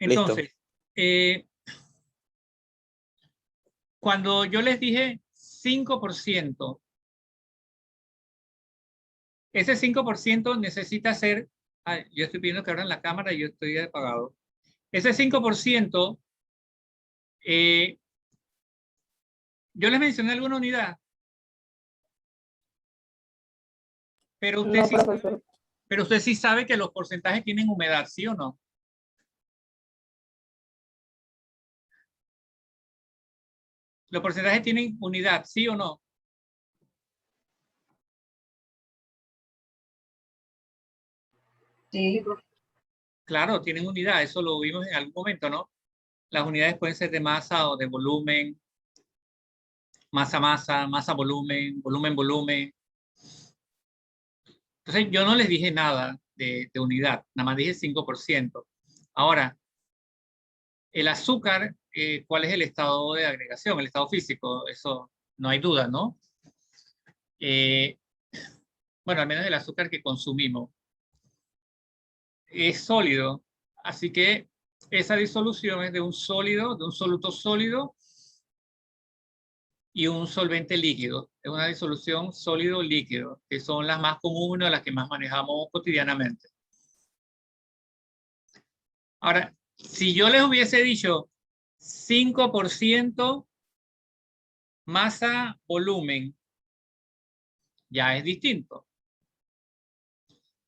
Listo. Entonces, cuando yo les dije 5%, ese 5% necesita ser, yo estoy pidiendo que abran la cámara y yo estoy apagado. Ese 5%, yo les mencioné alguna unidad, pero usted, No, sí, profesor. pero usted sí sabe que los porcentajes tienen humedad, ¿sí o no? Los porcentajes tienen unidad, ¿sí o no? Sí. Claro, tienen unidad, eso lo vimos en algún momento, ¿no? Las unidades pueden ser de masa o de volumen, masa-masa, masa-volumen, volumen-volumen. Entonces, yo no les dije nada de unidad, nada más dije 5%. Ahora, el azúcar, ¿cuál es el estado de agregación? El estado físico, eso no hay duda, ¿no? Bueno, al menos el azúcar que consumimos es sólido, así que esa disolución es de un sólido, de un soluto sólido y un solvente líquido. Es una disolución sólido-líquido, que son las más comunes, las que más manejamos cotidianamente. Ahora, si yo les hubiese dicho 5% masa-volumen, ya es distinto.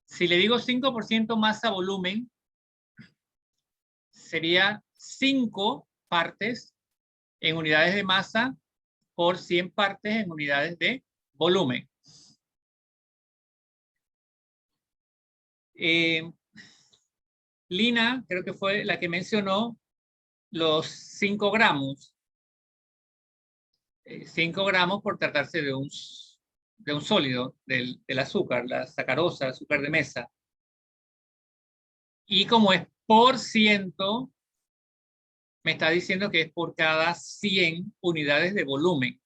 Si le digo 5% masa-volumen, sería 5 partes en unidades de masa por 100 partes en unidades de volumen. Lina, creo que fue la que mencionó los 5 gramos. 5 gramos por tratarse de un sólido, del azúcar, la sacarosa, azúcar de mesa. Y como es por ciento, me está diciendo que es por cada 100 unidades de volumen.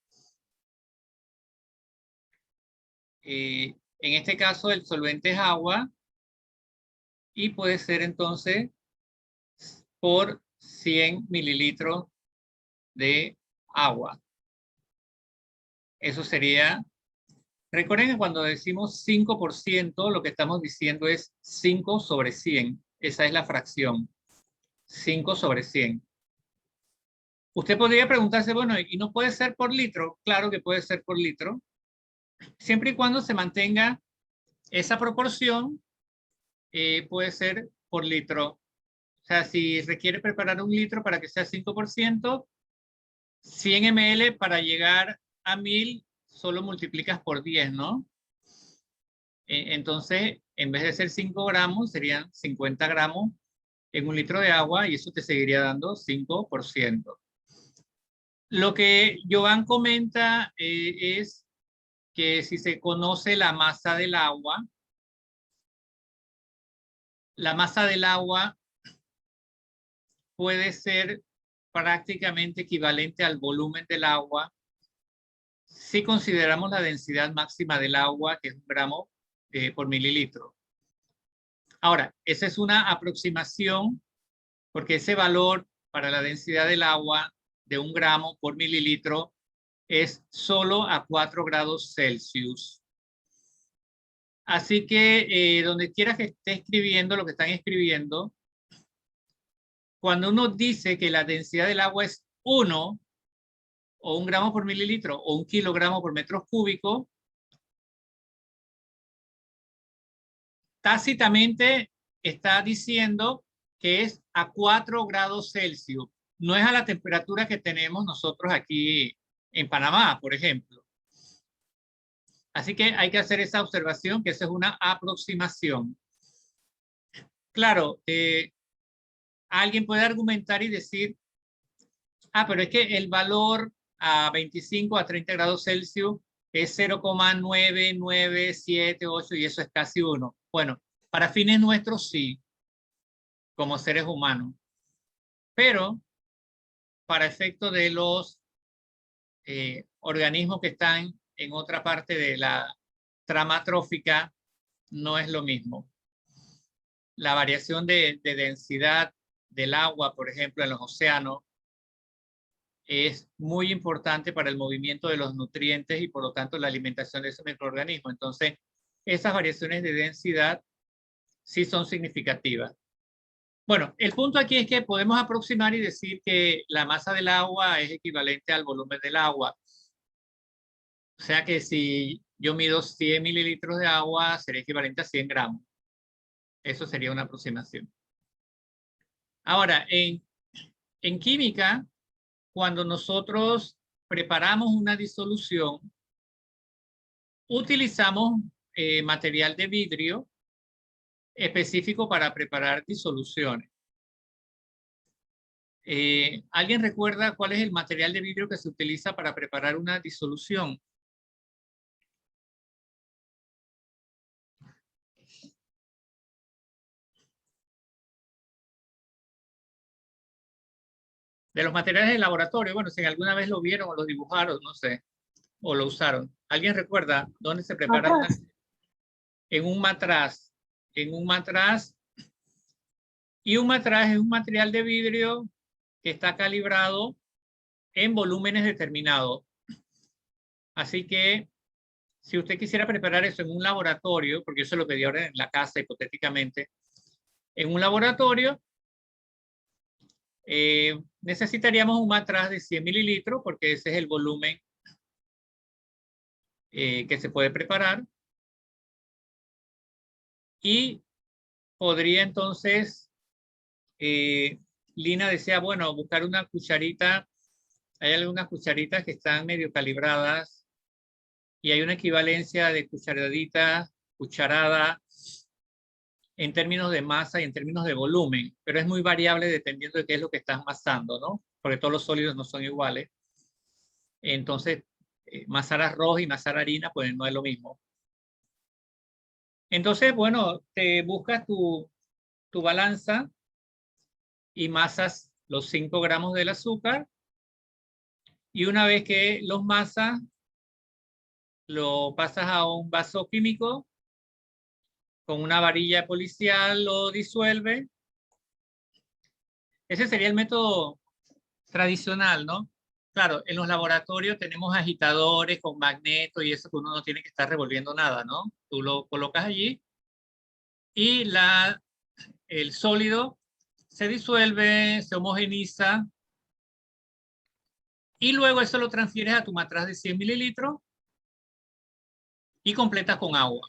En este caso, el solvente es agua y puede ser entonces por 100 mililitros de agua. Eso sería, recuerden que cuando decimos 5%, lo que estamos diciendo es 5 sobre 100. Esa es la fracción, 5 sobre 100. Usted podría preguntarse, bueno, ¿y no puede ser por litro? Claro que puede ser por litro, siempre y cuando se mantenga esa proporción, puede ser por litro. O sea, si requiere preparar 1 litro para que sea 5%, 100 ml para llegar a 1000, solo multiplicas por 10, ¿no? Entonces, en vez de ser 5 gramos, serían 50 gramos en 1 litro de agua y eso te seguiría dando 5%. Lo que Joan comenta es que si se conoce la masa del agua, la masa del agua puede ser prácticamente equivalente al volumen del agua si consideramos la densidad máxima del agua, que es 1 gramo por mililitro. Ahora, esa es una aproximación porque ese valor para la densidad del agua de 1 gramo por mililitro es solo a 4 grados Celsius. Así que donde quiera que esté escribiendo lo que están escribiendo, cuando uno dice que la densidad del agua es 1 o 1 gramo por mililitro o 1 kilogramo por metros cúbicos, tácitamente está diciendo que es a 4 grados Celsius. No es a la temperatura que tenemos nosotros aquí en Panamá, por ejemplo. Así que hay que hacer esa observación, que esa es una aproximación. Claro, alguien puede argumentar y decir, pero es que el valor a 25 a 30 grados Celsius es 0,9978 y eso es casi 1. Bueno, para fines nuestros sí, como seres humanos. Pero para efecto de los organismos que están en otra parte de la trama trófica, no es lo mismo. La variación de densidad del agua, por ejemplo, en los océanos, es muy importante para el movimiento de los nutrientes y por lo tanto la alimentación de esos microorganismos. Entonces, esas variaciones de densidad sí son significativas. Bueno, el punto aquí es que podemos aproximar y decir que la masa del agua es equivalente al volumen del agua. O sea que si yo mido 100 mililitros de agua, sería equivalente a 100 gramos. Eso sería una aproximación. Ahora, en química, cuando nosotros preparamos una disolución, utilizamos material de vidrio específico para preparar disoluciones. ¿Alguien recuerda cuál es el material de vidrio que se utiliza para preparar una disolución? De los materiales de laboratorio, bueno, si alguna vez lo vieron o lo dibujaron, no sé, o lo usaron. ¿Alguien recuerda dónde se prepara una? En un matraz. En un matraz. Y un matraz es un material de vidrio que está calibrado en volúmenes determinados. Así que si usted quisiera preparar eso en un laboratorio, porque yo se lo pedí ahora en la casa hipotéticamente, en un laboratorio necesitaríamos un matraz de 100 mililitros porque ese es el volumen que se puede preparar. Y podría entonces, Lina decía, bueno, buscar una cucharita. Hay algunas cucharitas que están medio calibradas y hay una equivalencia de cucharadita, cucharada, en términos de masa y en términos de volumen, pero es muy variable dependiendo de qué es lo que estás masando, ¿no? Porque todos los sólidos no son iguales. Entonces, masar arroz y masar harina, pues no es lo mismo. Entonces, bueno, te buscas tu balanza y masas los 5 gramos del azúcar y una vez que los masas, lo pasas a un vaso químico con una varilla policial, lo disuelve. Ese sería el método tradicional, ¿no? Claro, en los laboratorios tenemos agitadores con magneto y eso que uno no tiene que estar revolviendo nada, ¿no? Tú lo colocas allí y el sólido se disuelve, se homogeniza y luego eso lo transfieres a tu matraz de 100 mililitros y completas con agua.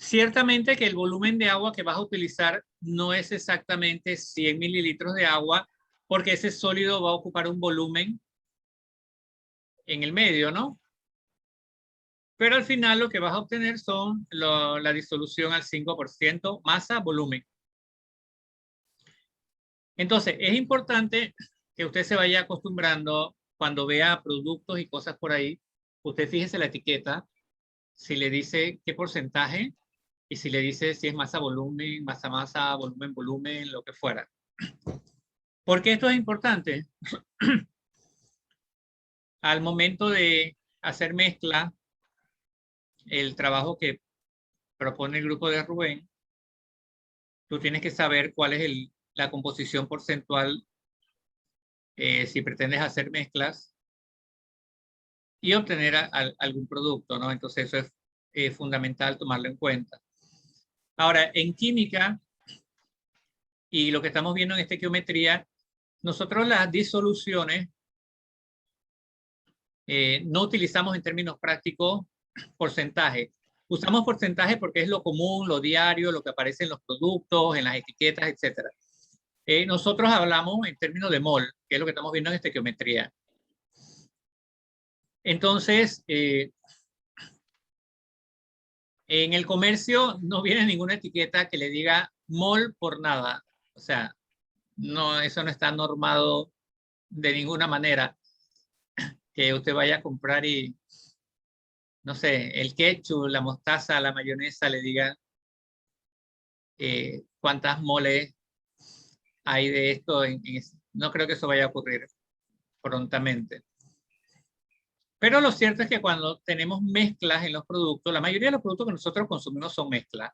Ciertamente que el volumen de agua que vas a utilizar no es exactamente 100 mililitros de agua, porque ese sólido va a ocupar un volumen en el medio, ¿no? Pero al final lo que vas a obtener son la disolución al 5%, masa, volumen. Entonces, es importante que usted se vaya acostumbrando cuando vea productos y cosas por ahí, usted fíjese la etiqueta, si le dice qué porcentaje, y si le dice si es masa, volumen, masa, volumen, volumen, lo que fuera. ¿Por qué esto es importante? Al momento de hacer mezcla, el trabajo que propone el grupo de Rubén, tú tienes que saber cuál es la composición porcentual si pretendes hacer mezclas y obtener algún producto, ¿no? Entonces eso es fundamental tomarlo en cuenta. Ahora, en química, y lo que estamos viendo en esta geometría, nosotros las disoluciones no utilizamos en términos prácticos porcentaje. Usamos porcentaje porque es lo común, lo diario, lo que aparece en los productos, en las etiquetas, etc. Nosotros hablamos en términos de mol, que es lo que estamos viendo en esta geometría. Entonces, en el comercio no viene ninguna etiqueta que le diga mol por nada. O sea, no, eso no está normado de ninguna manera. Que usted vaya a comprar y, no sé, el ketchup, la mostaza, la mayonesa, le diga cuántas moles hay de esto. No creo que eso vaya a ocurrir prontamente. Pero lo cierto es que cuando tenemos mezclas en los productos, la mayoría de los productos que nosotros consumimos son mezclas.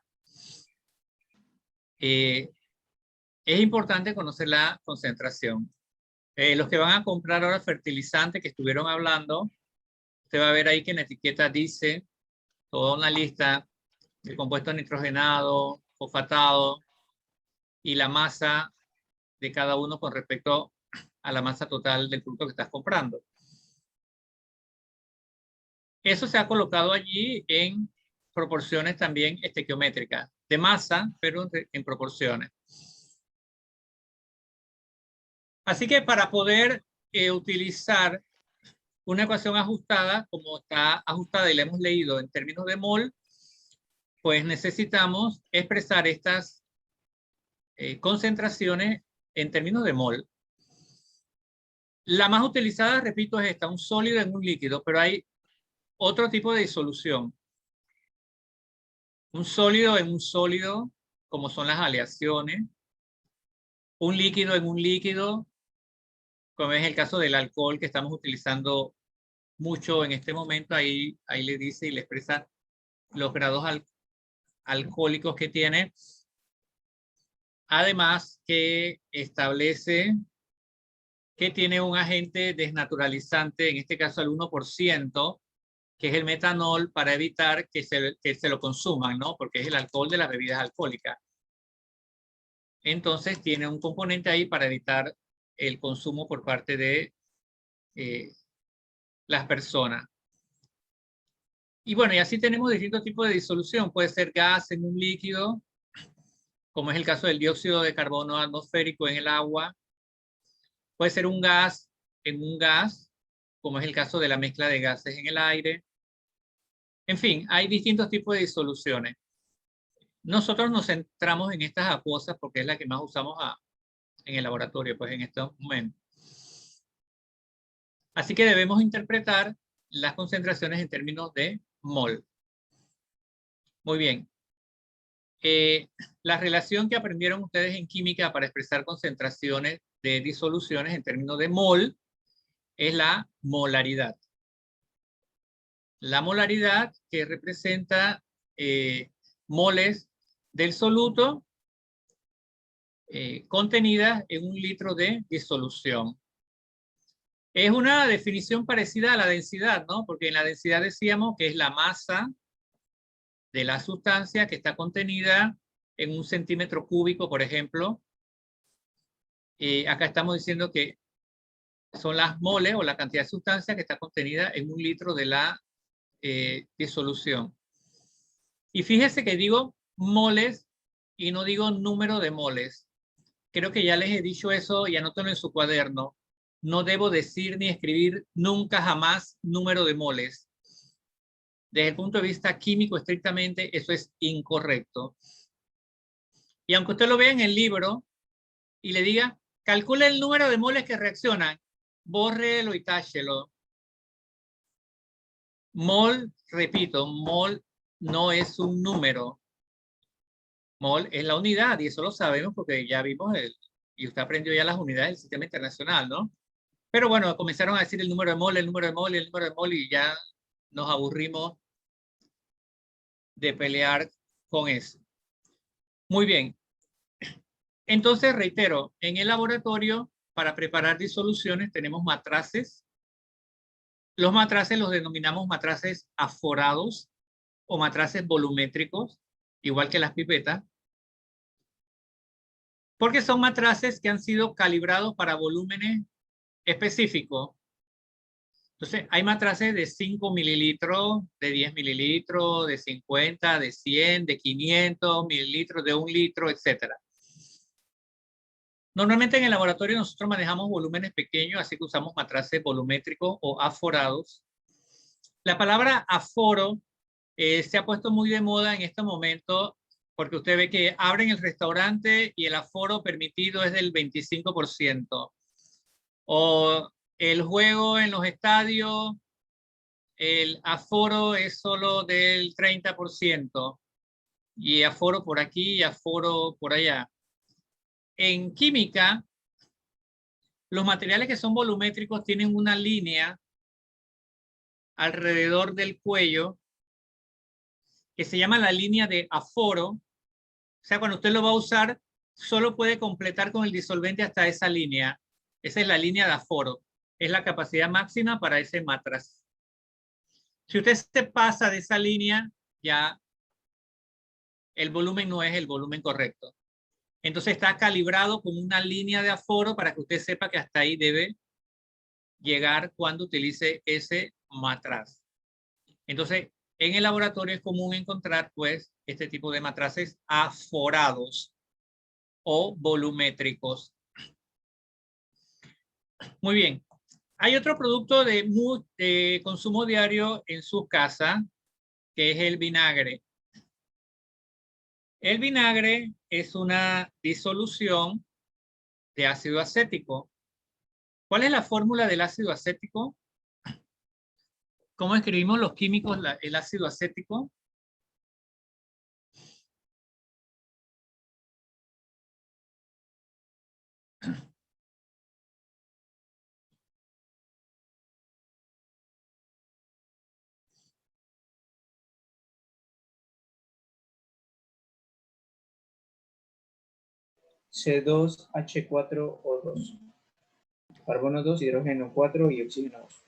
es importante conocer la concentración. Los que van a comprar ahora fertilizante que estuvieron hablando, usted va a ver ahí que en la etiqueta dice toda una lista de compuestos nitrogenados, fosfatados y la masa de cada uno con respecto a la masa total del producto que estás comprando. Eso se ha colocado allí en proporciones también estequiométricas, de masa, pero en proporciones. Así que para poder utilizar una ecuación ajustada, como está ajustada y la hemos leído en términos de mol, pues necesitamos expresar estas concentraciones en términos de mol. La más utilizada, repito, es esta, un sólido en un líquido, pero hay otro tipo de disolución. Un sólido en un sólido, como son las aleaciones. Un líquido en un líquido, como es el caso del alcohol que estamos utilizando mucho en este momento. Ahí le dice y le expresa los grados alcohólicos que tiene. Además que establece que tiene un agente desnaturalizante, en este caso al 1%, que es el metanol, para evitar que se lo consuman, ¿no? Porque es el alcohol de las bebidas alcohólicas. Entonces tiene un componente ahí para evitar el consumo por parte de las personas. Y bueno, y así tenemos distintos tipos de disolución. Puede ser gas en un líquido, como es el caso del dióxido de carbono atmosférico en el agua. Puede ser un gas en un gas, como es el caso de la mezcla de gases en el aire. En fin, hay distintos tipos de disoluciones. Nosotros nos centramos en estas acuosas porque es la que más usamos en el laboratorio, pues en estos momentos. Así que debemos interpretar las concentraciones en términos de mol. Muy bien. La relación que aprendieron ustedes en química para expresar concentraciones de disoluciones en términos de mol es la molaridad. La molaridad que representa moles del soluto contenidas en un litro de disolución. Es una definición parecida a la densidad, ¿no? Porque en la densidad decíamos que es la masa de la sustancia que está contenida en un centímetro cúbico, por ejemplo. Acá estamos diciendo que son las moles o la cantidad de sustancia que está contenida en un litro de la disolución. Y fíjese que digo moles y no digo número de moles. Creo que ya les he dicho eso y anótenlo en su cuaderno. No debo decir ni escribir nunca jamás número de moles. Desde el punto de vista químico estrictamente, eso es incorrecto. Y aunque usted lo vea en el libro y le diga, calcule el número de moles que reaccionan, bórrelo y táchelo. Mol, repito, mol no es un número. Mol es la unidad y eso lo sabemos porque ya vimos y usted aprendió ya las unidades del sistema internacional, ¿no? Pero bueno, comenzaron a decir el número de mol, el número de mol, el número de mol y ya nos aburrimos de pelear con eso. Muy bien. Entonces, reitero, en el laboratorio, para preparar disoluciones, tenemos matraces. Los matraces los denominamos matraces aforados o matraces volumétricos, igual que las pipetas, porque son matraces que han sido calibrados para volúmenes específicos. Entonces, hay matraces de 5 mililitros, de 10 mililitros, de 50, de 100, de 500 mililitros, de 1 litro, etc. Normalmente en el laboratorio nosotros manejamos volúmenes pequeños, así que usamos matraces volumétricos o aforados. La palabra aforo se ha puesto muy de moda en este momento porque usted ve que abren el restaurante y el aforo permitido es del 25%. O el juego en los estadios, el aforo es solo del 30%. Y aforo por aquí y aforo por allá. En química, los materiales que son volumétricos tienen una línea alrededor del cuello que se llama la línea de aforo. O sea, cuando usted lo va a usar, solo puede completar con el disolvente hasta esa línea. Esa es la línea de aforo. Es la capacidad máxima para ese matraz. Si usted se pasa de esa línea, ya el volumen no es el volumen correcto. Entonces está calibrado con una línea de aforo para que usted sepa que hasta ahí debe llegar cuando utilice ese matraz. Entonces, en el laboratorio es común encontrar pues este tipo de matraces aforados o volumétricos. Muy bien. Hay otro producto de consumo diario en su casa, que es el vinagre. El vinagre es una disolución de ácido acético. ¿Cuál es la fórmula del ácido acético? ¿Cómo escribimos los químicos el ácido acético? C2H4O2. Carbono 2, hidrógeno 4 y oxígeno 2.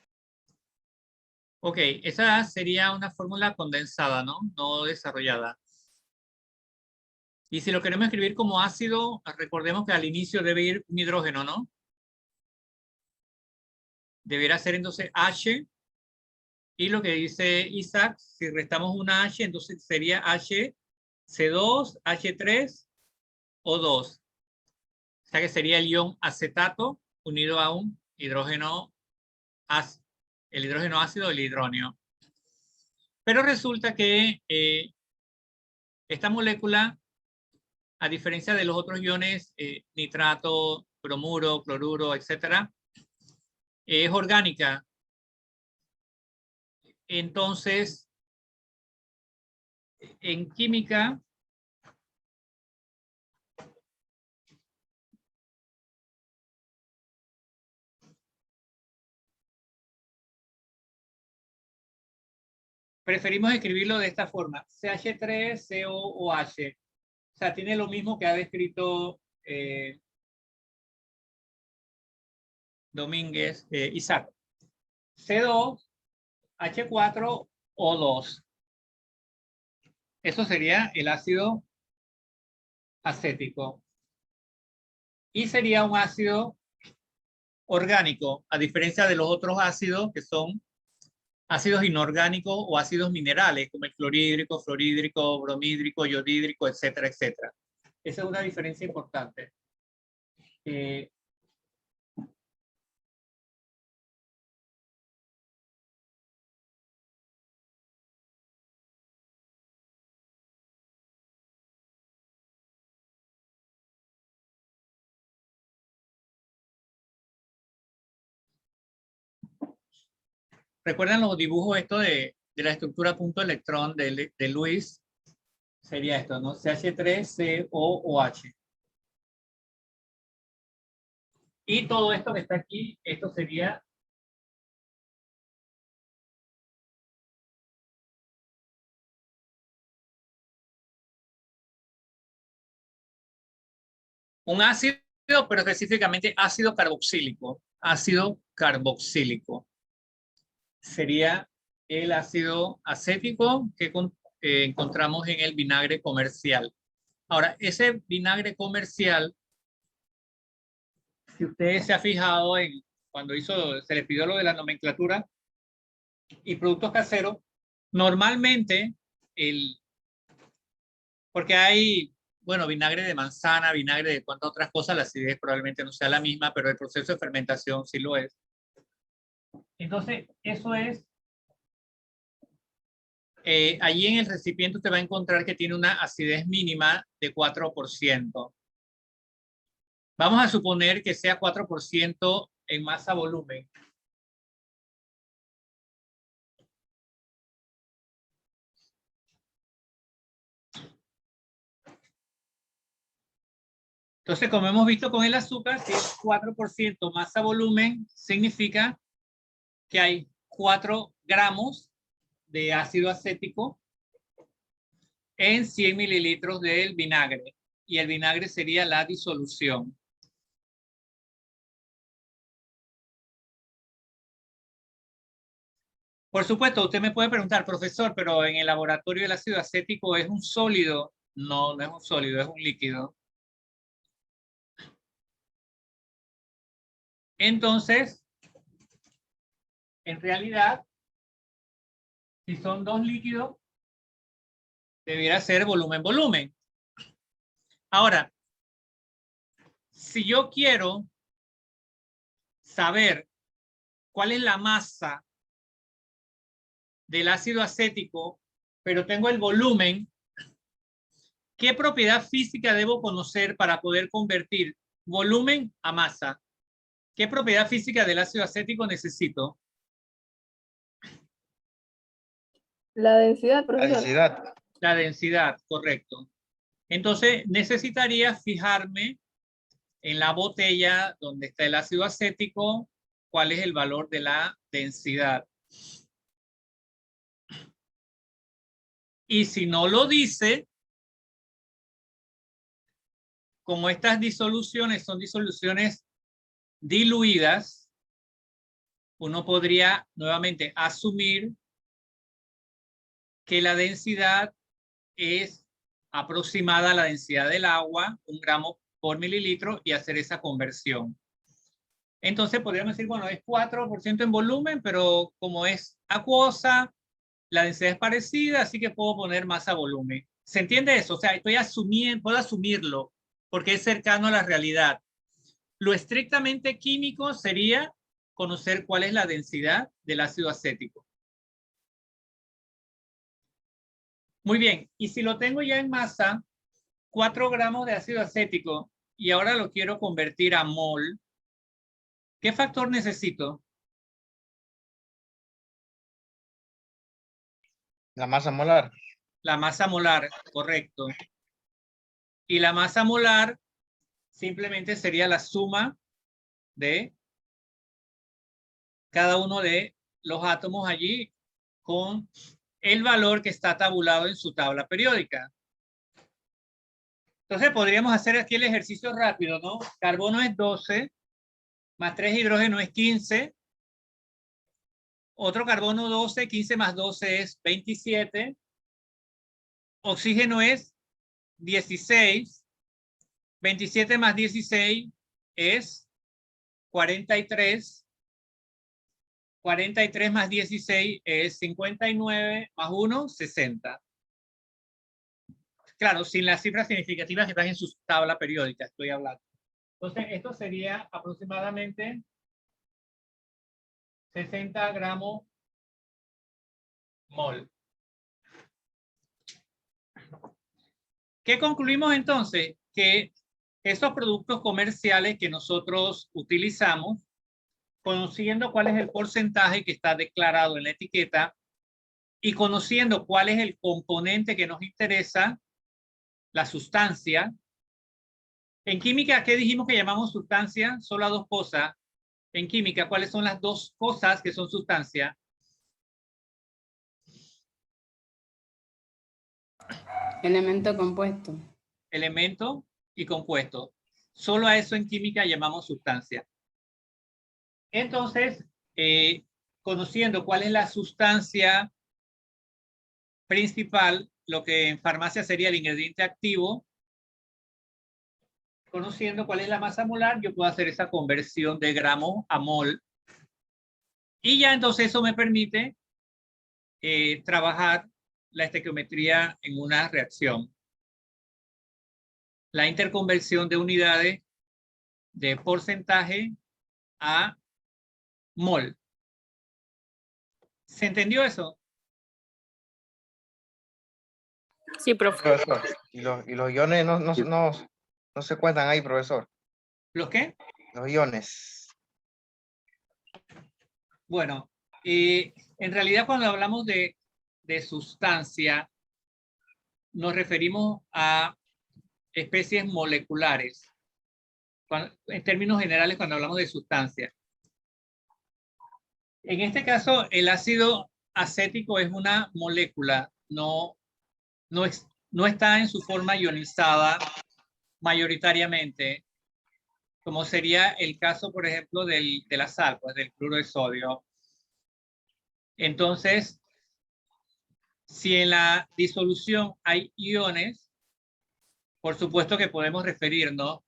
Ok, esa sería una fórmula condensada, ¿no? No desarrollada. Y si lo queremos escribir como ácido, recordemos que al inicio debe ir un hidrógeno, ¿no? Deberá ser entonces H. Y lo que dice Isaac, si restamos una H, entonces sería H, C2, H3, O2. O sea que sería el ion acetato unido a un hidrógeno ácido. El hidrógeno ácido, el hidróneo. Pero resulta que esta molécula, a diferencia de los otros iones, nitrato, bromuro, cloruro, etcétera, es orgánica. Entonces, en química, preferimos escribirlo de esta forma: CH3COOH. O sea, tiene lo mismo que ha descrito Domínguez, Isaac. C2H4O2. Eso sería el ácido acético. Y sería un ácido orgánico, a diferencia de los otros ácidos que son ácidos inorgánicos o ácidos minerales, como el clorhídrico, fluorhídrico, bromhídrico, yodhídrico, etcétera, etcétera. Esa es una diferencia importante. ¿Recuerdan los dibujos esto de la estructura punto electrón de Lewis? Sería esto, ¿no? CH3COOH. Y todo esto que está aquí, esto sería un ácido, pero específicamente ácido carboxílico. Ácido carboxílico. Sería el ácido acético que encontramos en el vinagre comercial. Ahora, ese vinagre comercial, si usted se ha fijado en cuando se le pidió lo de la nomenclatura y productos caseros, normalmente porque hay, bueno, vinagre de manzana, vinagre de cuantas otras cosas, la acidez probablemente no sea la misma, pero el proceso de fermentación sí lo es. Entonces, eso es, allí en el recipiente usted va a encontrar que tiene una acidez mínima de 4%. Vamos a suponer que sea 4% en masa volumen. Entonces, como hemos visto con el azúcar, si es 4% masa volumen, significa que hay 4 gramos de ácido acético en 100 mililitros del vinagre. y el vinagre sería la disolución. Por supuesto, usted me puede preguntar, profesor, pero en el laboratorio el ácido acético es un sólido. No, no es un sólido, es un líquido. Entonces, en realidad, si son dos líquidos, debiera ser volumen-volumen. Ahora, si yo quiero saber cuál es la masa del ácido acético, pero tengo el volumen, ¿qué propiedad física debo conocer para poder convertir volumen a masa? ¿Qué propiedad física del ácido acético necesito? La densidad, La profesor. densidad. La densidad, correcto. Entonces necesitaría fijarme en la botella donde está el ácido acético, cuál es el valor de la densidad. Y si no lo dice, como estas disoluciones son disoluciones diluidas, uno podría nuevamente asumir que la densidad es aproximada a la densidad del agua, 1 gramo por mililitro, y hacer esa conversión. Entonces podríamos decir, bueno, es 4% en volumen, pero como es acuosa, la densidad es parecida, así que puedo poner masa volumen. ¿Se entiende eso? O sea, estoy asumiendo, puedo asumirlo porque es cercano a la realidad. Lo estrictamente químico sería conocer cuál es la densidad del ácido acético. Muy bien, y si lo tengo ya en masa, 4 gramos de ácido acético, y ahora lo quiero convertir a mol, ¿qué factor necesito? La masa molar. La masa molar, correcto. Y la masa molar simplemente sería la suma de cada uno de los átomos allí con el valor que está tabulado en su tabla periódica. Entonces podríamos hacer aquí el ejercicio rápido, ¿no? Carbono es 12, más 3 hidrógeno es 15. Otro carbono 12, 15 más 12 es 27. Oxígeno es 16. 27 más 16 es 43. 43 más 16 es 59, más 1, 60. Claro, sin las cifras significativas que están en su tabla periódica, estoy hablando. Entonces, esto sería aproximadamente 60 gramos mol. ¿Qué concluimos entonces? Que esos productos comerciales que nosotros utilizamos, conociendo cuál es el porcentaje que está declarado en la etiqueta y conociendo cuál es el componente que nos interesa, la sustancia. En química, ¿qué dijimos que llamamos sustancia? Solo a 2 cosas. En química, ¿cuáles son las 2 cosas que son sustancia? Elemento compuesto. Elemento y compuesto. Solo a eso en química llamamos sustancia. Entonces, conociendo cuál es la sustancia principal, lo que en farmacia sería el ingrediente activo, conociendo cuál es la masa molar, yo puedo hacer esa conversión de gramo a mol. Y ya entonces eso me permite trabajar la estequiometría en una reacción. La interconversión de unidades de porcentaje a mol. ¿Se entendió eso? Sí, profe. Profesor. Y los iones no se cuentan ahí, profesor. ¿Los qué? Los iones. Bueno, en realidad cuando hablamos de sustancia, nos referimos a especies moleculares. En términos generales, cuando hablamos de sustancia. En este caso, el ácido acético es una molécula, no está en su forma ionizada mayoritariamente, como sería el caso, por ejemplo, de la sal, pues del cloruro de sodio. Entonces, si en la disolución hay iones, por supuesto que podemos referirnos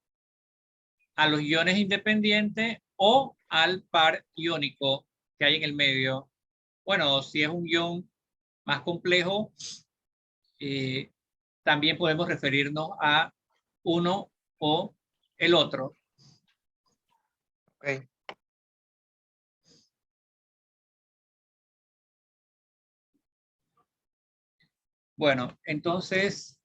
a los iones independientes o al par iónico que hay en el medio. Bueno, si es un ion más complejo, también podemos referirnos a uno o el otro. Ok. Bueno, entonces,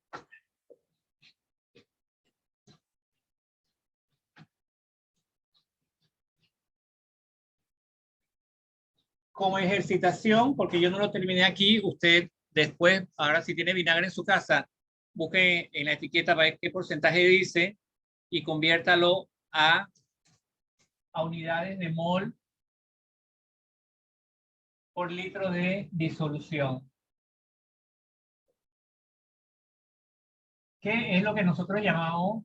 como ejercitación, porque yo no lo terminé aquí, usted después, ahora si tiene vinagre en su casa, busque en la etiqueta para ver qué porcentaje dice y conviértalo a unidades de mol por litro de disolución. ¿Qué es lo que nosotros llamamos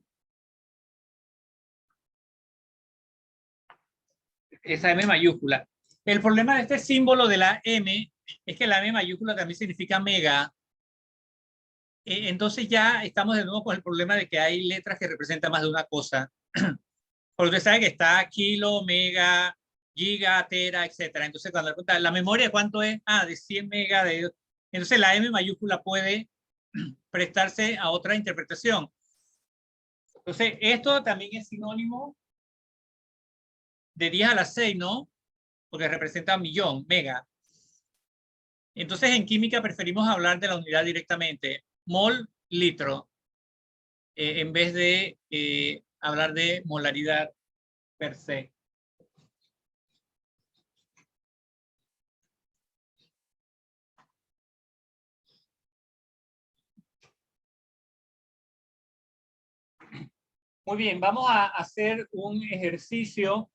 esa M mayúscula? El problema de este símbolo de la M es que la M mayúscula también significa mega. Entonces ya estamos de nuevo con el problema de que hay letras que representan más de una cosa. Porque usted sabe que está kilo, mega, giga, tera, etcétera. Entonces cuando le pregunta, ¿la memoria cuánto es? Ah, de 100 mega. Entonces la M mayúscula puede prestarse a otra interpretación. Entonces esto también es sinónimo de 10 a la 6, ¿no? Porque representa un millón, mega. Entonces en química preferimos hablar de la unidad directamente, mol, litro, en vez de hablar de molaridad per se. Muy bien, vamos a hacer un ejercicio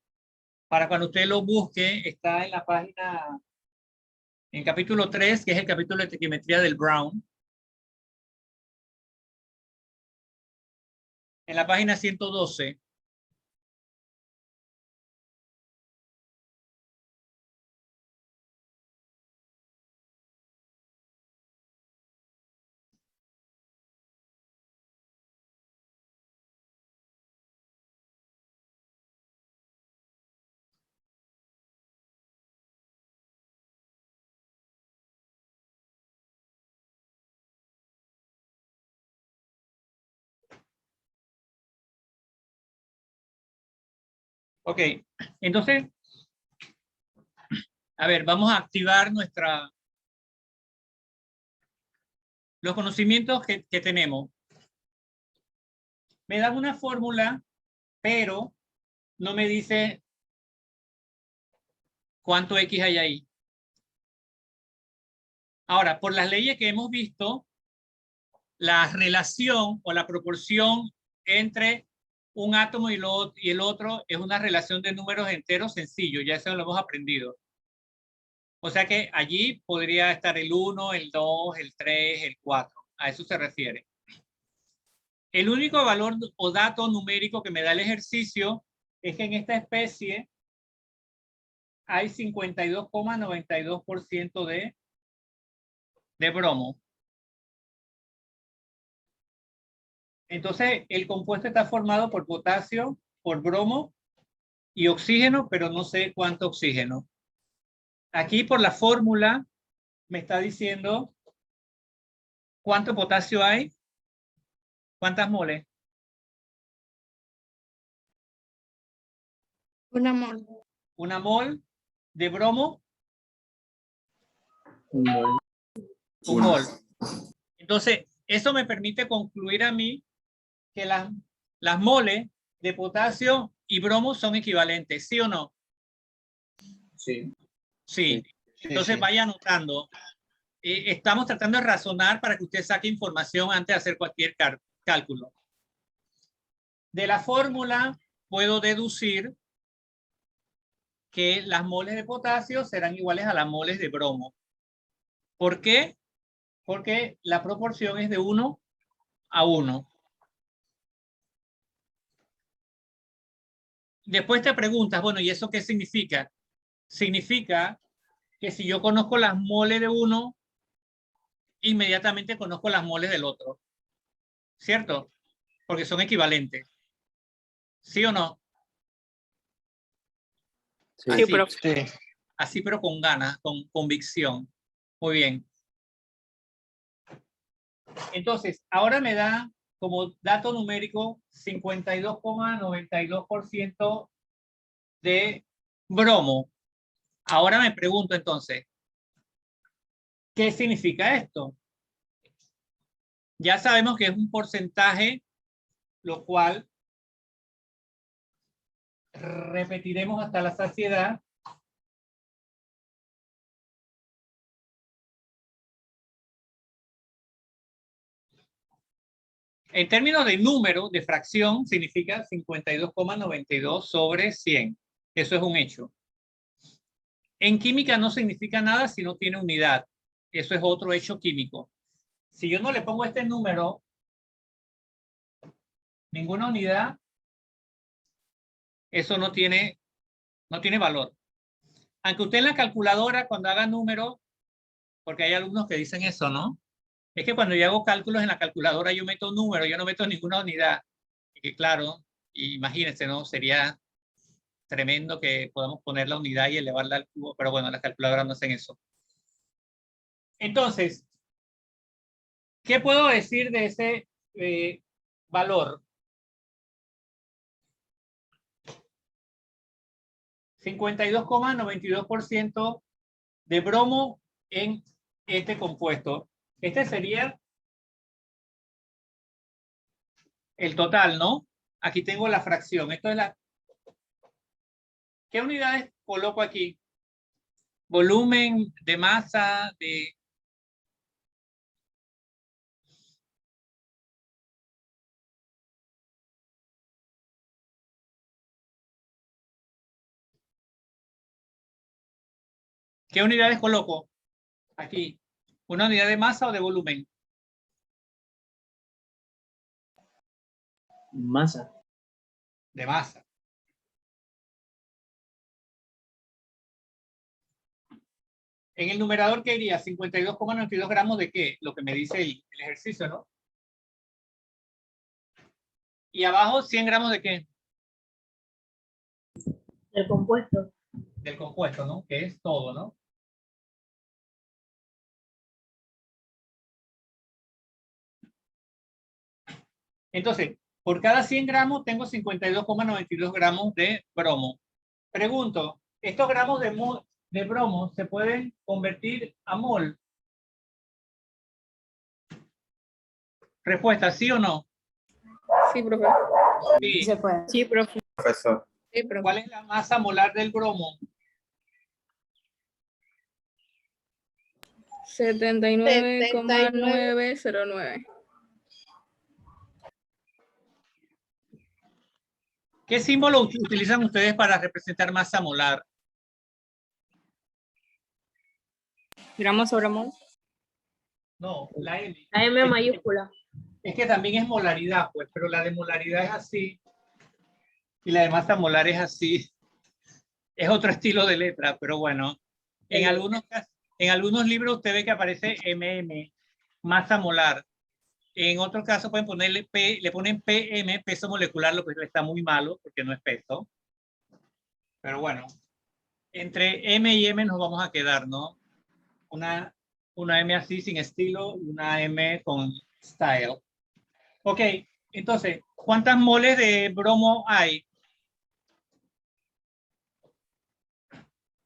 para cuando usted lo busque. Está en la página, en capítulo 3, que es el capítulo de estequiometría del Brown. En la página 112. Ok, entonces, a ver, vamos a activar los conocimientos que tenemos. Me dan una fórmula, pero no me dice cuánto X hay ahí. Ahora, por las leyes que hemos visto, la relación o la proporción entre un átomo y el otro es una relación de números enteros sencillo, ya eso lo hemos aprendido. O sea que allí podría estar el 1, el 2, el 3, el 4. A eso se refiere. El único valor o dato numérico que me da el ejercicio es que en esta especie hay 52,92% de bromo. Entonces, el compuesto está formado por potasio, por bromo y oxígeno, pero no sé cuánto oxígeno. Aquí por la fórmula me está diciendo cuánto potasio hay, cuántas moles. Una mol. Una mol de bromo, Un mol. un mol. Entonces, eso me permite concluir a mí que las moles de potasio y bromo son equivalentes, ¿sí o no? Sí. Sí. Sí, Entonces sí. vaya anotando. Estamos tratando de razonar para que usted saque información antes de hacer cualquier cálculo. De la fórmula puedo deducir que las moles de potasio serán iguales a las moles de bromo. ¿Por qué? Porque la proporción es de 1 a 1. Después te preguntas, bueno, ¿y eso qué significa? Significa que si yo conozco las moles de uno, inmediatamente conozco las moles del otro. ¿Cierto? Porque son equivalentes. ¿Sí o no? Sí, Así, profe. Sí. así, pero con ganas, con convicción. Muy bien. Entonces, ahora me da como dato numérico 52,92% de bromo. Ahora me pregunto entonces, ¿qué significa esto? Ya sabemos que es un porcentaje, lo cual repetiremos hasta la saciedad. En términos de número, de fracción, significa 52,92 sobre 100. Eso es un hecho. En química no significa nada si no tiene unidad. Eso es otro hecho químico. Si yo no le pongo este número, ninguna unidad, eso no tiene valor. Aunque usted en la calculadora, cuando haga números, porque hay alumnos que dicen eso, ¿no? Es que cuando yo hago cálculos en la calculadora, yo meto un número, yo no meto ninguna unidad. Y que claro, imagínense, ¿no? Sería tremendo que podamos poner la unidad y elevarla al cubo, pero bueno, las calculadoras no hacen eso. Entonces, ¿qué puedo decir de ese valor? 52,92% de bromo en este compuesto. Este sería el total, ¿no? Aquí tengo la fracción. Esto es la... ¿Qué unidades coloco aquí? Volumen, de masa, de... ¿Qué unidades coloco? Aquí. ¿Una unidad de masa o de volumen? Masa. De masa. En el numerador, ¿qué iría? 52,92 gramos de qué? Lo que me dice el ejercicio, ¿no? Y abajo, 100 gramos de qué? El compuesto. Del compuesto, ¿no? Que es todo, ¿no? Entonces, por cada 100 gramos tengo 52,92 gramos de bromo. Pregunto, ¿estos gramos de bromo se pueden convertir a mol? Respuesta, ¿sí o no? Sí, profe. Sí Sí. se puede. Sí, profe. Profesor. Sí, profe. ¿Cuál es la masa molar del bromo? 79,909. ¿Qué símbolo utilizan ustedes para representar masa molar? Gramos sobre mol. No, la M. La M mayúscula. Es que también es molaridad, pues, pero la de molaridad es así y la de masa molar es así. Es otro estilo de letra, pero bueno. En algunos libros usted ve que aparece MM, masa molar. En otros casos pueden ponerle P, le ponen PM, peso molecular, lo que está muy malo porque no es peso. Pero bueno, entre M y M nos vamos a quedar, ¿no? Una M así sin estilo y una M con style. Ok, entonces, ¿cuántas moles de bromo hay?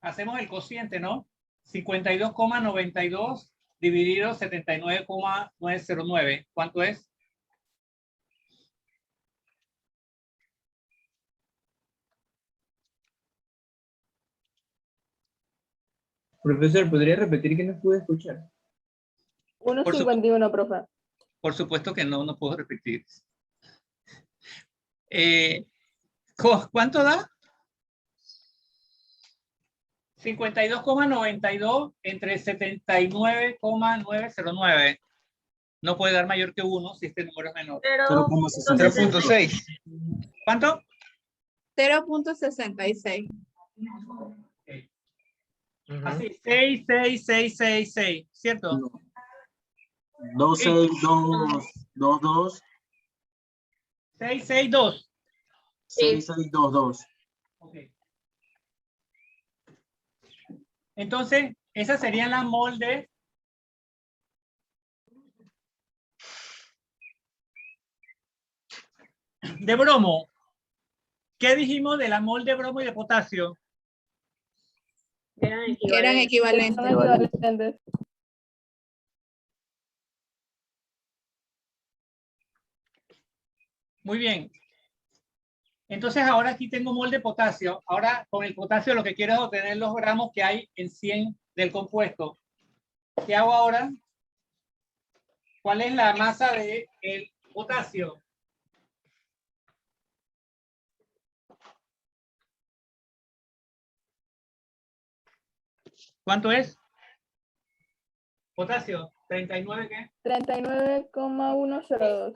Hacemos el cociente, ¿no? 52,92 dividido 79,909. ¿Cuánto es? Profesor, ¿podría repetir que no pude escuchar? 1,51, profe. Por supuesto que no, no puedo repetir. ¿Cuánto da? 52,92 entre 79,909. No puede dar mayor que 1 si este número es menor. 0.6. ¿Cuánto? 0.66. Ujú. Así, 6, 6, 6, 6, 6, ¿cierto? 2, 6, 2, 2, 2, 6, 6, 2. 6, 6, 2, 2. Ok. Entonces, esas serían las moldes de bromo. ¿Qué dijimos de la mol de bromo y de potasio? Eran Que eran equivalentes. equivalentes. Muy bien. Entonces ahora aquí tengo mol de potasio. Ahora con el potasio lo que quiero es obtener los gramos que hay en 100 del compuesto. ¿Qué hago ahora? ¿Cuál es la masa del potasio? ¿Cuánto es? Potasio, 39, ¿qué? 39,102.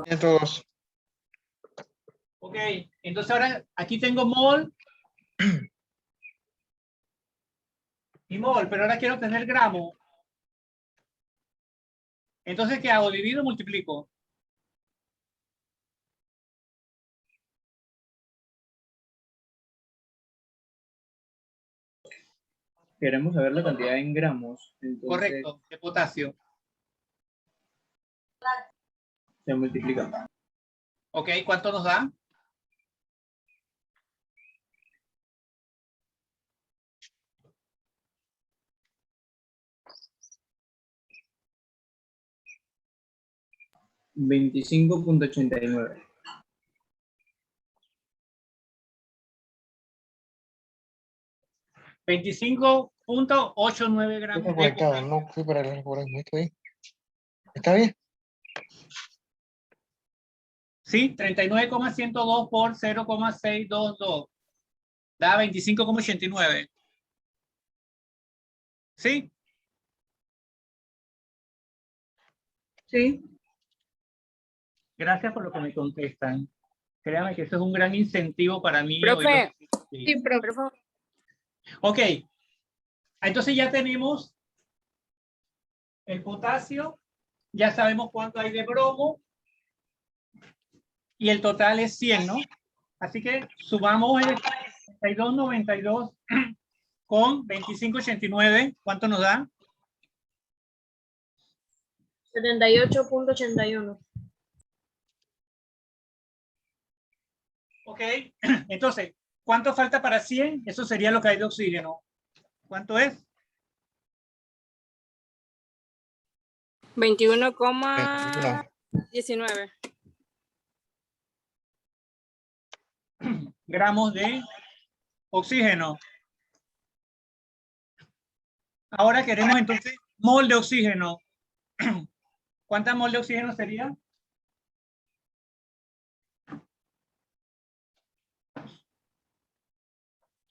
102. Ok, entonces ahora aquí tengo mol y mol, pero ahora quiero tener gramo. Entonces, ¿qué hago? Divido, multiplico. Queremos saber la cantidad en gramos. Entonces, Correcto, de potasio. se multiplica. Ok, ¿cuánto nos da? $25.89. 25.89 gramos Está de conectado, potasio. no fui para el algoritmo. ¿Está bien? ¿Está bien? Sí, 39,102 por 0,622. Da 25,89. ¿Sí? Sí. Gracias por lo que me contestan. Créanme que eso es un gran incentivo para mí. Profe. Sí. Sí, profe. Ok. Entonces ya tenemos el potasio. Ya sabemos cuánto hay de bromo. Y el total es 100, ¿no? Así que sumamos el 32,92 con 25,89. ¿Cuánto nos da? 78.81. Ok. Entonces, ¿cuánto falta para 100? Eso sería lo que hay de oxígeno. ¿Cuánto es? 21,19. Gramos de oxígeno. Ahora queremos entonces mol de oxígeno. ¿Cuántas mol de oxígeno sería?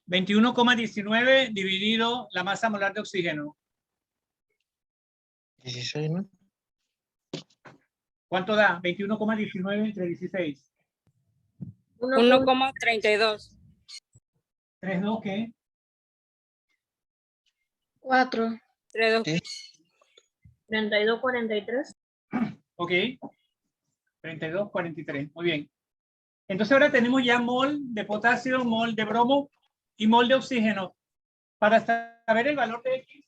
(21,19) dividido la masa molar de oxígeno. 16, ¿no? ¿Cuánto da? 21,19 entre 16. 1,32. 3,2, ¿qué? 4. 3,2. 32.43. Ok. 32,43. Muy bien. Entonces ahora tenemos ya mol de potasio, mol de bromo y mol de oxígeno. Para saber el valor de X,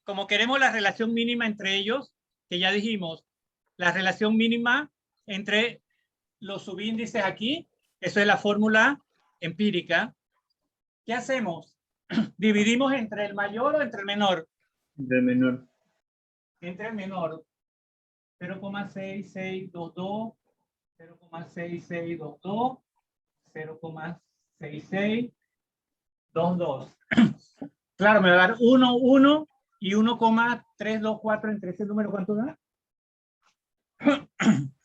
como queremos la relación mínima entre ellos, que ya dijimos, la relación mínima entre los subíndices aquí, eso es la fórmula empírica. ¿Qué hacemos? ¿Dividimos entre el mayor o entre el menor? Entre el menor. Entre el menor. 0,6622, 0,6622, 0,6622. Claro, me va a dar 1, 1 y 1,324 entre ese número. ¿Cuánto da?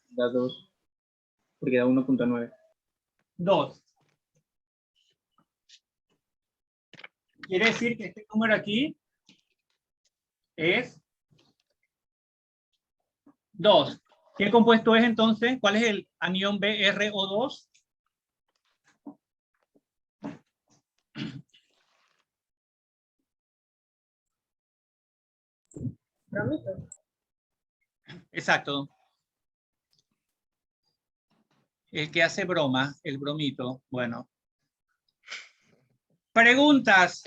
Da 2. Porque da 1.9. 2. Quiere decir que este número aquí es 2. ¿Qué compuesto es entonces? ¿Cuál es el anión BrO2? Bromito. Exacto. El que hace broma, el bromito. Bueno. Preguntas.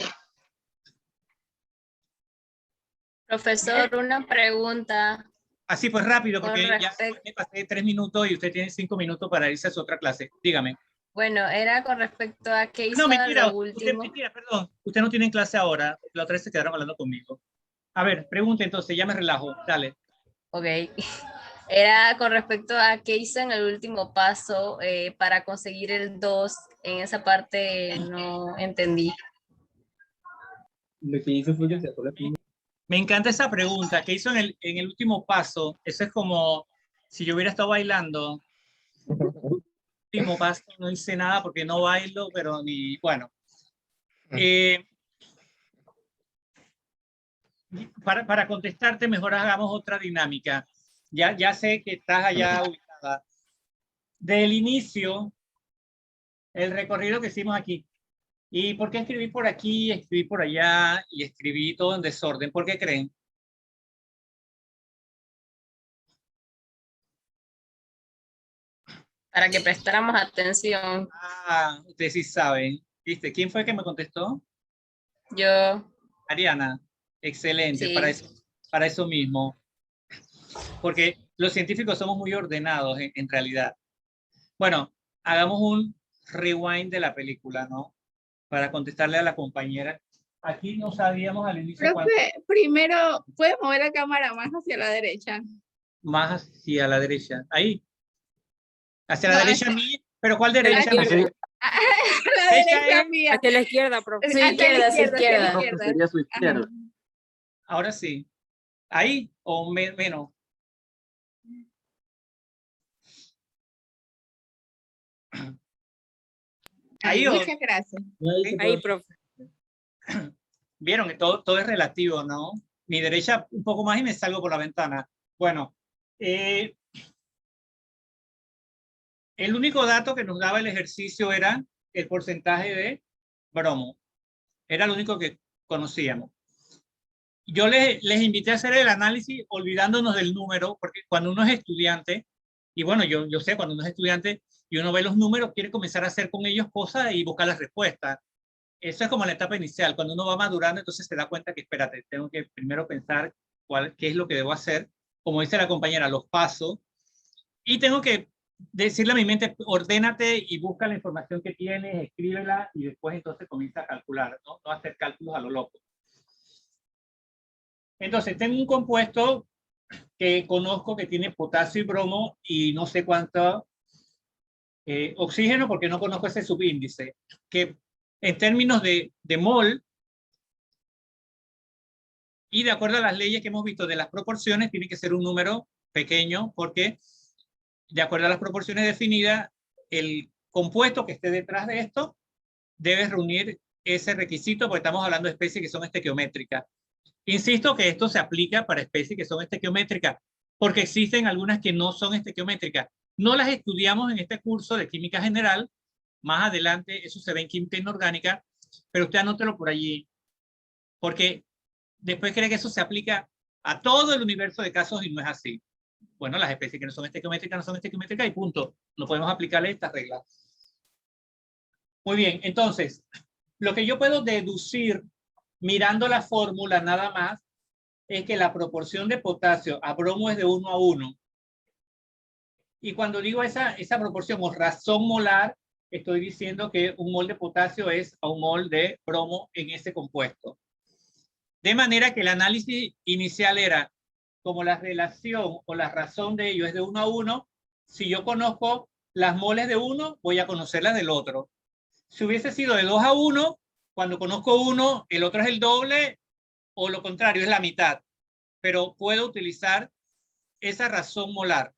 Profesor, una pregunta. Así pues rápido, porque Con ya respecto- me pasé 3 minutos y usted tiene 5 minutos para irse a su otra clase. Dígame. Bueno, era con respecto a qué hizo No, mentira, lo usted, último. mentira, perdón. Usted no tiene clase ahora. La otra vez se quedaron hablando conmigo. A ver, pregunte entonces, ya me relajo. Dale. Ok. Era con respecto a qué hizo en el último paso para conseguir el 2. En esa parte no entendí. Lo que hizo fue que sacó la primera. Me encanta esa pregunta. ¿Qué hizo en el último paso? Eso es como si yo hubiera estado bailando. Último paso, no hice nada porque no bailo, pero ni, bueno. Para contestarte, mejor hagamos otra dinámica. Ya sé que estás allá ubicada. Del inicio, el recorrido que hicimos aquí. ¿Y por qué escribí por aquí, escribí por allá y escribí todo en desorden? ¿Por qué creen? Para que prestáramos atención. Ah, ustedes sí saben. ¿Viste? ¿Quién fue que me contestó? Yo, Ariana. Excelente, sí. para eso mismo. Porque los científicos somos muy ordenados en realidad. Bueno, hagamos un rewind de la película, ¿no? Para contestarle a la compañera. Aquí no sabíamos al inicio cuánto. Profe, primero, ¿puedes mover la cámara más hacia la derecha? Más hacia la derecha. Ahí. Hacia No, la derecha mía. ¿Pero cuál derecha? Hacia- Así, La derecha es- mía. Hacia la izquierda, profe. Su Hacia la izquierda, su hacia la izquierda. profe, sería su izquierda. Ajá. Ahora sí. Ahí o menos. Ahí o... Muchas gracias. Ahí, profe. Vieron que todo es relativo, ¿no? Mi derecha un poco más y me salgo por la ventana. Bueno, el único dato que nos daba el ejercicio era el porcentaje de bromo. Era lo único que conocíamos. Yo les invité a hacer el análisis olvidándonos del número, porque cuando uno es estudiante, y bueno, yo sé, cuando uno es estudiante y uno ve los números, quiere comenzar a hacer con ellos cosas y buscar las respuestas. Eso es como la etapa inicial. Cuando uno va madurando, entonces se da cuenta que, espérate, tengo que primero pensar qué es lo que debo hacer. Como dice la compañera, los pasos. Y tengo que decirle a mi mente, ordénate y busca la información que tienes, escríbela y después entonces comienza a calcular, no hacer cálculos a lo loco. Entonces, tengo un compuesto que conozco que tiene potasio y bromo y no sé cuánto oxígeno porque no conozco ese subíndice, que en términos de mol y de acuerdo a las leyes que hemos visto de las proporciones, tiene que ser un número pequeño porque de acuerdo a las proporciones definidas, el compuesto que esté detrás de esto debe reunir ese requisito porque estamos hablando de especies que son estequiométricas. Insisto que esto se aplica para especies que son estequiométricas, porque existen algunas que no son estequiométricas. No las estudiamos en este curso de química general. Más adelante eso se ve en química inorgánica, pero usted anótelo por allí, porque después cree que eso se aplica a todo el universo de casos y no es así. Bueno, las especies que no son estequiométricas y punto. No podemos aplicarle estas reglas. Muy bien, entonces, lo que yo puedo deducir mirando la fórmula nada más es que la proporción de potasio a bromo es de 1 a 1. Y cuando digo esa proporción o razón molar, estoy diciendo que un mol de potasio es a un mol de bromo en ese compuesto. De manera que el análisis inicial era como la relación o la razón de ello es de 1 a 1. Si yo conozco las moles de uno, voy a conocer las del otro. Si hubiese sido de 2 a 1, cuando conozco uno, el otro es el doble o lo contrario, es la mitad. Pero puedo utilizar esa razón molar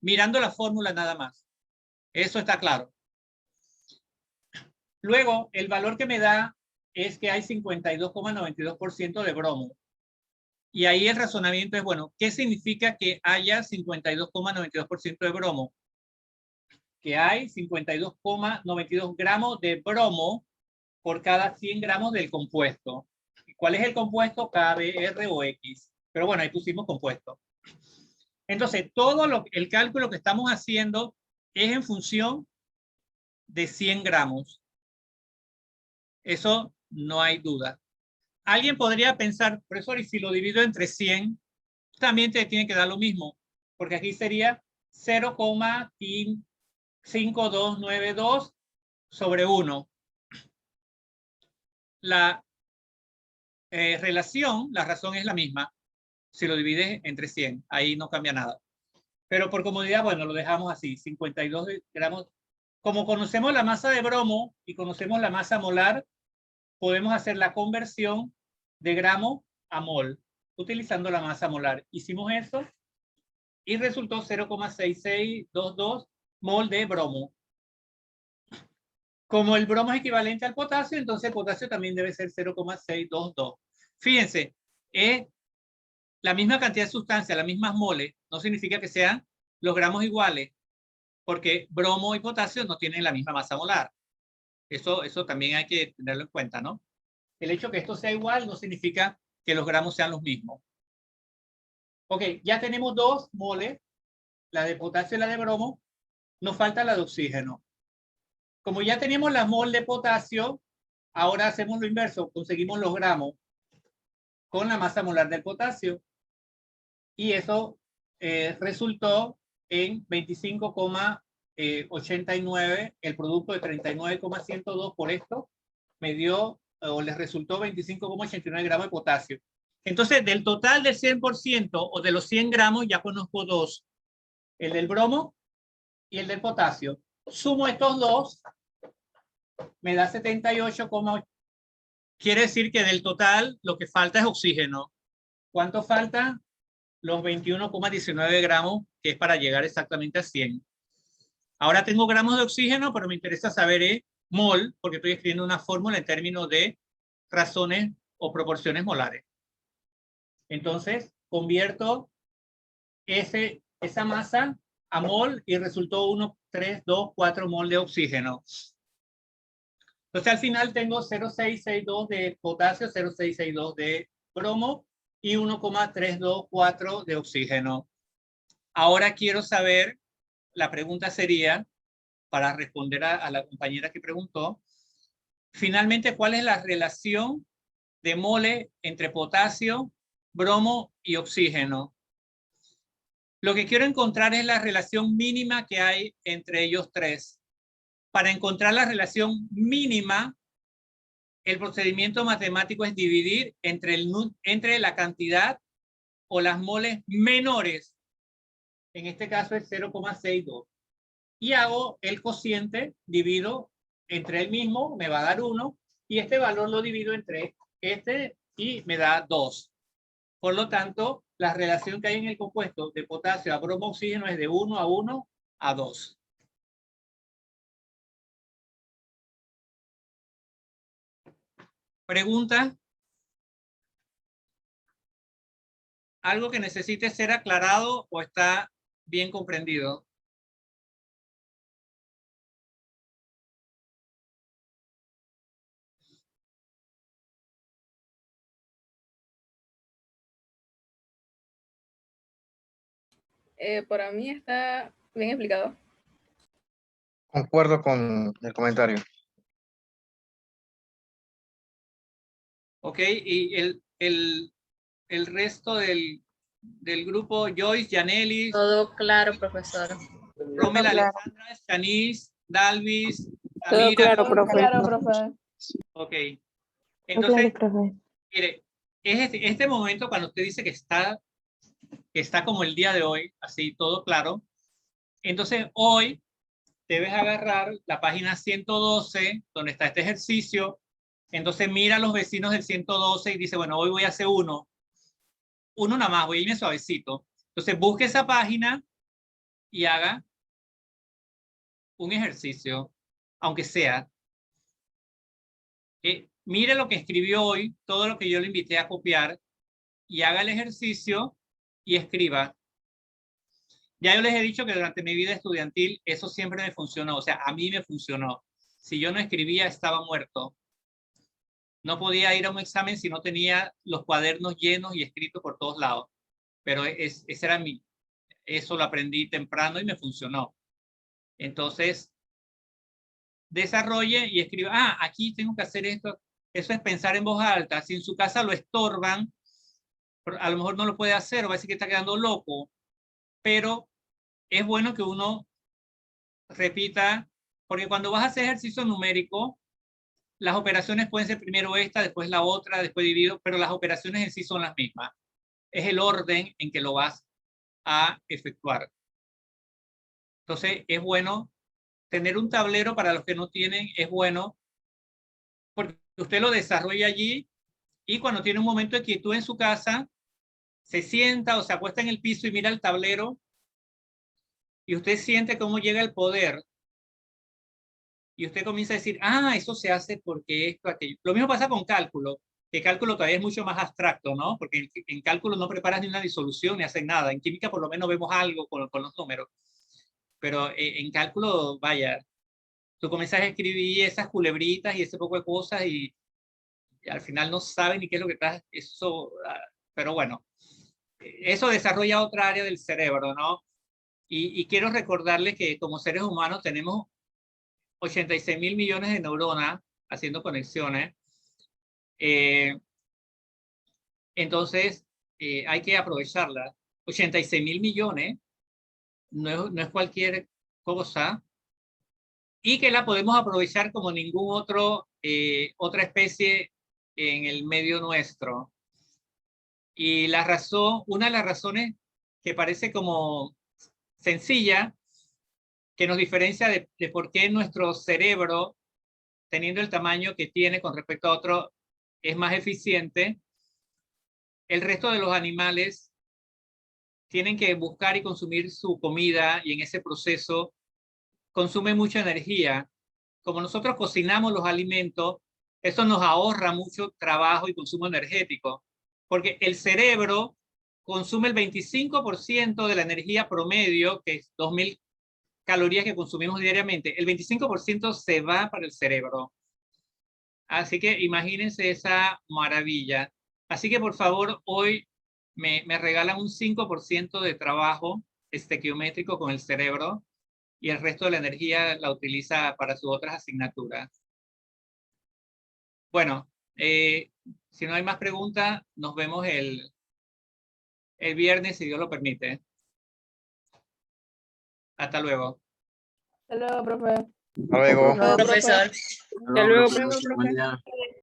mirando la fórmula nada más. Eso está claro. Luego, el valor que me da es que hay 52,92% de bromo. Y ahí el razonamiento es, bueno, ¿qué significa que haya 52,92% de bromo? Que hay 52,92 gramos de bromo por cada 100 gramos del compuesto. ¿Cuál es el compuesto? K, B, R o X. Pero bueno, ahí pusimos compuesto. Entonces, el cálculo que estamos haciendo es en función de 100 gramos. Eso no hay duda. Alguien podría pensar, profesor, y si lo divido entre 100, también te tiene que dar lo mismo, porque aquí sería 0,5292 sobre 1. La relación, la razón es la misma. Si lo divides entre 100, ahí no cambia nada. Pero por comodidad, bueno, lo dejamos así, 52 gramos. Como conocemos la masa de bromo y conocemos la masa molar, podemos hacer la conversión de gramo a mol, utilizando la masa molar. Hicimos eso y resultó 0,6622 mol de bromo. Como el bromo es equivalente al potasio, entonces el potasio también debe ser 0,622. Fíjense, es la misma cantidad de sustancia, las mismas moles, no significa que sean los gramos iguales, porque bromo y potasio no tienen la misma masa molar. Eso también hay que tenerlo en cuenta, ¿no? El hecho que esto sea igual no significa que los gramos sean los mismos. Ok, ya tenemos 2 moles, la de potasio y la de bromo. Nos falta la de oxígeno. Como ya tenemos la mol de potasio, ahora hacemos lo inverso, conseguimos los gramos con la masa molar del potasio. Y eso resultó en 25,89, el producto de 39,102 por esto me dio, o les resultó 25,89 gramos de potasio. Entonces, del total del 100% o de los 100 gramos, ya conozco 2, el del bromo y el del potasio. Sumo estos dos, me da 78,8. Quiere decir que del total lo que falta es oxígeno. ¿Cuánto falta? Los 21,19 gramos, que es para llegar exactamente a 100. Ahora tengo gramos de oxígeno, pero me interesa saber mol, porque estoy escribiendo una fórmula en términos de razones o proporciones molares. Entonces, convierto esa masa a mol y resultó 1,324 mol de oxígeno. Entonces, al final tengo 0,662 de potasio, 0,662 de bromo y 1,324 de oxígeno. Ahora quiero saber, la pregunta sería, para responder a la compañera que preguntó, finalmente, ¿cuál es la relación de mole entre potasio, bromo y oxígeno? Lo que quiero encontrar es la relación mínima que hay entre ellos tres. Para encontrar la relación mínima, el procedimiento matemático es dividir entre la cantidad o las moles menores. En este caso es 0,62. Y hago el cociente, divido entre el mismo, me va a dar 1, y este valor lo divido entre este y me da 2. Por lo tanto, la relación que hay en el compuesto de potasio a bromo oxígeno es de 1 a 1 a 2. ¿Pregunta? ¿Algo que necesite ser aclarado o está bien comprendido? Para mí está bien explicado. Concuerdo con el comentario. Ok, y el resto del grupo, Joyce, Yanelis, Todo claro, profesor. Rommel, Todo claro. Alexandra, Shanice, Dalvis, Todo Amira. claro, profe. Claro, profe. Ok. Entonces, mire, es este momento cuando usted dice que está como el día de hoy, así todo claro. Entonces, hoy debes agarrar la página 112, donde está este ejercicio. Entonces, mira a los vecinos del 112 y dice, bueno, hoy voy a hacer uno nada más, voy a irme suavecito. Entonces, busque esa página y haga un ejercicio, aunque sea. Mire lo que escribió hoy, todo lo que yo le invité a copiar, y haga el ejercicio y escriba. Ya yo les he dicho que durante mi vida estudiantil eso siempre me funcionó, o sea, a mí me funcionó. Si yo no escribía, estaba muerto. no podía ir a un examen si no tenía los cuadernos llenos y escritos por todos lados. Pero ese era eso lo aprendí temprano y me funcionó. Entonces, desarrolle y escriba, aquí tengo que hacer esto. Eso es pensar en voz alta. Si en su casa lo estorban, a lo mejor no lo puede hacer o va a decir que está quedando loco, pero es bueno que uno repita, porque cuando vas a hacer ejercicio numérico, las operaciones pueden ser primero esta, después la otra, después dividido, pero las operaciones en sí son las mismas. Es el orden en que lo vas a efectuar. Entonces, es bueno tener un tablero para los que no tienen, es bueno, porque usted lo desarrolla allí y cuando tiene un momento de quietud en su casa, se sienta o se acuesta en el piso y mira el tablero y usted siente cómo llega el poder. Y usted comienza a decir, eso se hace porque esto, aquello. Lo mismo pasa con cálculo, que cálculo todavía es mucho más abstracto, ¿no? Porque en cálculo no preparas ni una disolución ni haces nada. En química por lo menos vemos algo con los números. Pero en cálculo, vaya, tú comienzas a escribir esas culebritas y ese poco de cosas y al final no sabes ni qué es lo que estás, pero bueno, eso desarrolla otra área del cerebro, ¿no? Y quiero recordarles que como seres humanos tenemos 86.000 millones de neuronas haciendo conexiones. Entonces, hay que aprovecharlas. 86.000 millones no es cualquier cosa y que la podemos aprovechar como ningún otra especie en el medio nuestro. Y una de las razones que parece como sencilla, que nos diferencia de por qué nuestro cerebro, teniendo el tamaño que tiene con respecto a otro, es más eficiente. El resto de los animales tienen que buscar y consumir su comida y en ese proceso consume mucha energía. Como nosotros cocinamos los alimentos, eso nos ahorra mucho trabajo y consumo energético, porque el cerebro consume el 25% de la energía promedio, que es 2.000 calorías que consumimos diariamente. El 25% se va para el cerebro. Así que imagínense esa maravilla. Así que por favor, hoy me regalan un 5% de trabajo estequiométrico con el cerebro y el resto de la energía la utiliza para sus otras asignaturas. Bueno, si no hay más preguntas, nos vemos el viernes, si Dios lo permite. Hasta luego. Hasta luego, profe. Hasta luego. Profesor. Hasta luego, profe. Buen día.